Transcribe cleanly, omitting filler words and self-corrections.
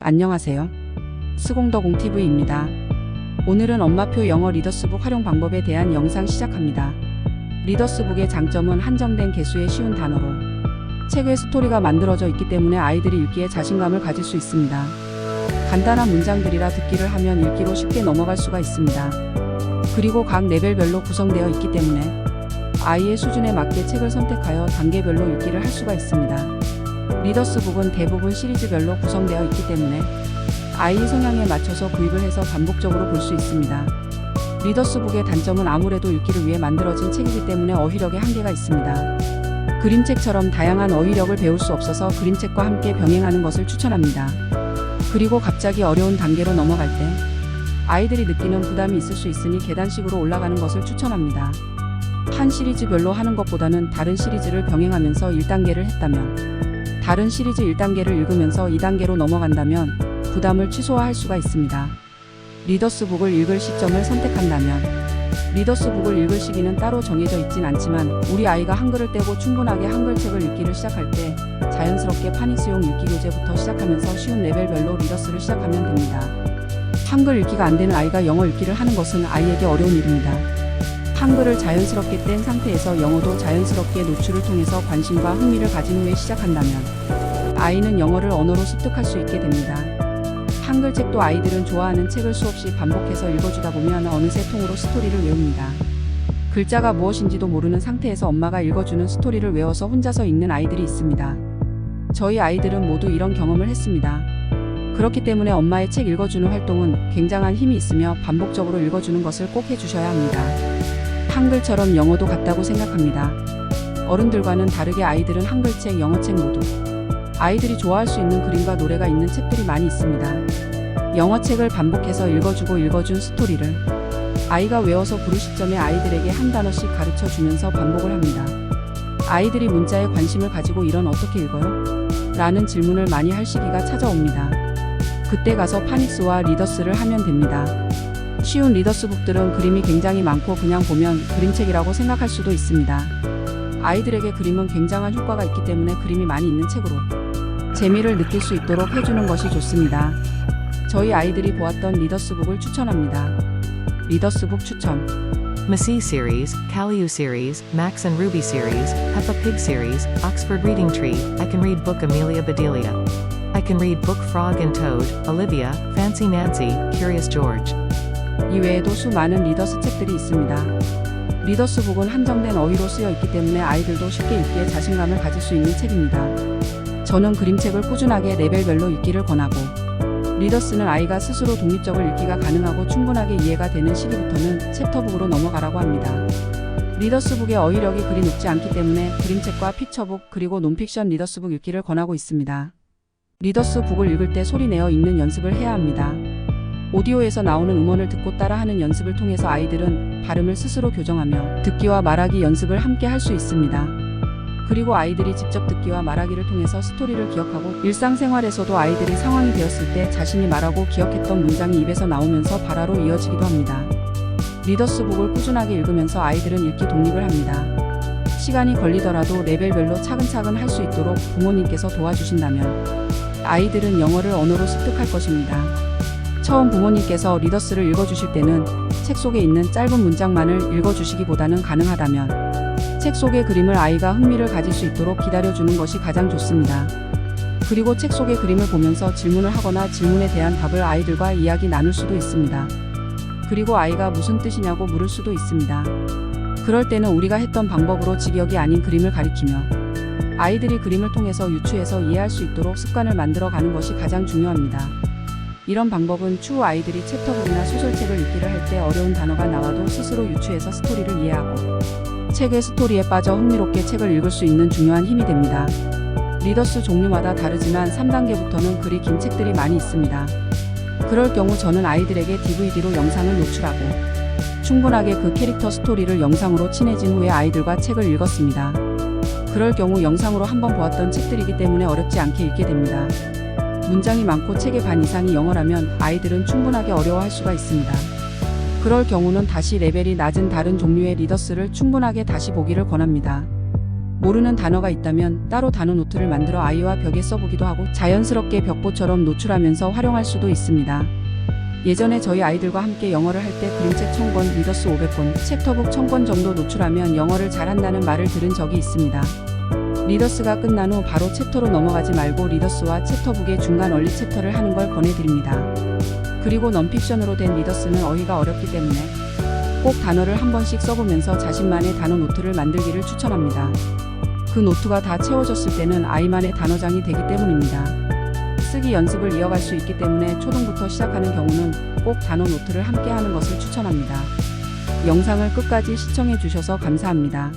안녕하세요. 스공더공TV입니다. 오늘은 엄마표 영어 리더스북 활용 방법에 대한 영상 시작합니다. 리더스북의 장점은 한정된 개수의 쉬운 단어로 책의 스토리가 만들어져 있기 때문에 아이들이 읽기에 자신감을 가질 수 있습니다. 간단한 문장들이라 듣기를 하면 읽기로 쉽게 넘어갈 수가 있습니다. 그리고 각 레벨별로 구성되어 있기 때문에 아이의 수준에 맞게 책을 선택하여 단계별로 읽기를 할 수가 있습니다. 리더스북은 대부분 시리즈별로 구성되어 있기 때문에 아이의 성향에 맞춰서 구입을 해서 반복적으로 볼 수 있습니다. 리더스북의 단점은 아무래도 읽기를 위해 만들어진 책이기 때문에 어휘력에 한계가 있습니다. 그림책처럼 다양한 어휘력을 배울 수 없어서 그림책과 함께 병행하는 것을 추천합니다. 그리고 갑자기 어려운 단계로 넘어갈 때 아이들이 느끼는 부담이 있을 수 있으니 계단식으로 올라가는 것을 추천합니다. 한 시리즈별로 하는 것보다는 다른 시리즈를 병행하면서 1단계를 했다면 다른 시리즈 1단계를 읽으면서 2단계로 넘어간다면 부담을 최소화할 수가 있습니다. 리더스북을 읽을 시점을 선택한다면 리더스북을 읽을 시기는 따로 정해져 있진 않지만 우리 아이가 한글을 떼고 충분하게 한글책을 읽기를 시작할 때 자연스럽게 파닉스용 읽기 교재부터 시작하면서 쉬운 레벨별로 리더스를 시작하면 됩니다. 한글 읽기가 안 되는 아이가 영어 읽기를 하는 것은 아이에게 어려운 일입니다. 한글을 자연스럽게 뗀 상태에서 영어도 자연스럽게 노출을 통해서 관심과 흥미를 가진 후에 시작한다면 아이는 영어를 언어로 습득할 수 있게 됩니다. 한글책도 아이들은 좋아하는 책을 수없이 반복해서 읽어주다 보면 어느새 통으로 스토리를 외웁니다. 글자가 무엇인지도 모르는 상태에서 엄마가 읽어주는 스토리를 외워서 혼자서 읽는 아이들이 있습니다. 저희 아이들은 모두 이런 경험을 했습니다. 그렇기 때문에 엄마의 책 읽어주는 활동은 굉장한 힘이 있으며 반복적으로 읽어주는 것을 꼭 해주셔야 합니다. 한글처럼 영어도 같다고 생각합니다. 어른들과는 다르게 아이들은 한글책, 영어책 모두 아이들이 좋아할 수 있는 그림과 노래가 있는 책들이 많이 있습니다. 영어책을 반복해서 읽어주고 읽어준 스토리를 아이가 외워서 부를 시점에 아이들에게 한 단어씩 가르쳐 주면서 반복을 합니다. 아이들이 문자에 관심을 가지고 이런 어떻게 읽어요? 라는 질문을 많이 할 시기가 찾아옵니다. 그때 가서 파닉스와 리더스를 하면 됩니다. 쉬운 리더스북들은 그림이 굉장히 많고 그냥 보면 그림책이라고 생각할 수도 있습니다. 아이들에게 그림은 굉장한 효과가 있기 때문에 그림이 많이 있는 책으로 재미를 느낄 수 있도록 해주는 것이 좋습니다. 저희 아이들이 보았던 리더스북을 추천합니다. 리더스북 추천. Massey series, Calliu series, Max and Ruby series, Peppa Pig series, Oxford Reading Tree. I can read book Amelia Bedelia. I can read book Frog and Toad, Olivia, Fancy Nancy, Curious George. 이외에도 수많은 리더스 책들이 있습니다. 리더스북은 한정된 어휘로 쓰여 있기 때문에 아이들도 쉽게 읽기에 자신감을 가질 수 있는 책입니다. 저는 그림책을 꾸준하게 레벨별로 읽기를 권하고 리더스는 아이가 스스로 독립적으로 읽기가 가능하고 충분하게 이해가 되는 시기부터는 챕터북으로 넘어가라고 합니다. 리더스북의 어휘력이 그리 높지 않기 때문에 그림책과 픽처북 그리고 논픽션 리더스북 읽기를 권하고 있습니다. 리더스북을 읽을 때 소리 내어 읽는 연습을 해야 합니다. 오디오에서 나오는 음원을 듣고 따라하는 연습을 통해서 아이들은 발음을 스스로 교정하며 듣기와 말하기 연습을 함께 할 수 있습니다. 그리고 아이들이 직접 듣기와 말하기를 통해서 스토리를 기억하고 일상생활에서도 아이들이 상황이 되었을 때 자신이 말하고 기억했던 문장이 입에서 나오면서 발화로 이어지기도 합니다. 리더스북을 꾸준하게 읽으면서 아이들은 읽기 독립을 합니다. 시간이 걸리더라도 레벨별로 차근차근 할 수 있도록 부모님께서 도와주신다면 아이들은 영어를 언어로 습득할 것입니다. 처음 부모님께서 리더스를 읽어주실 때는 책 속에 있는 짧은 문장만을 읽어주시기보다는 가능하다면 책 속의 그림을 아이가 흥미를 가질 수 있도록 기다려주는 것이 가장 좋습니다. 그리고 책 속의 그림을 보면서 질문을 하거나 질문에 대한 답을 아이들과 이야기 나눌 수도 있습니다. 그리고 아이가 무슨 뜻이냐고 물을 수도 있습니다. 그럴 때는 우리가 했던 방법으로 직역이 아닌 그림을 가리키며 아이들이 그림을 통해서 유추해서 이해할 수 있도록 습관을 만들어 가는 것이 가장 중요합니다. 이런 방법은 추후 아이들이 챕터북이나 소설책을 읽기를 할 때 어려운 단어가 나와도 스스로 유추해서 스토리를 이해하고 책의 스토리에 빠져 흥미롭게 책을 읽을 수 있는 중요한 힘이 됩니다. 리더스 종류마다 다르지만 3단계부터는 그리 긴 책들이 많이 있습니다. 그럴 경우 저는 아이들에게 DVD로 영상을 노출하고 충분하게 그 캐릭터 스토리를 영상으로 친해진 후에 아이들과 책을 읽었습니다. 그럴 경우 영상으로 한번 보았던 책들이기 때문에 어렵지 않게 읽게 됩니다. 문장이 많고 책의 반 이상이 영어라면 아이들은 충분하게 어려워할 수가 있습니다. 그럴 경우는 다시 레벨이 낮은 다른 종류의 리더스를 충분하게 다시 보기를 권합니다. 모르는 단어가 있다면 따로 단어 노트를 만들어 아이와 벽에 써보기도 하고 자연스럽게 벽보처럼 노출하면서 활용할 수도 있습니다. 예전에 저희 아이들과 함께 영어를 할 때 그림책 1000권, 리더스 500권, 챕터북 1000권 정도 노출하면 영어를 잘한다는 말을 들은 적이 있습니다. 리더스가 끝난 후 바로 챕터로 넘어가지 말고 리더스와 챕터북의 중간 원리 챕터를 하는 걸 권해드립니다. 그리고 넌픽션으로 된 리더스는 어휘가 어렵기 때문에 꼭 단어를 한 번씩 써보면서 자신만의 단어 노트를 만들기를 추천합니다. 그 노트가 다 채워졌을 때는 아이만의 단어장이 되기 때문입니다. 쓰기 연습을 이어갈 수 있기 때문에 초등부터 시작하는 경우는 꼭 단어 노트를 함께 하는 것을 추천합니다. 영상을 끝까지 시청해 주셔서 감사합니다.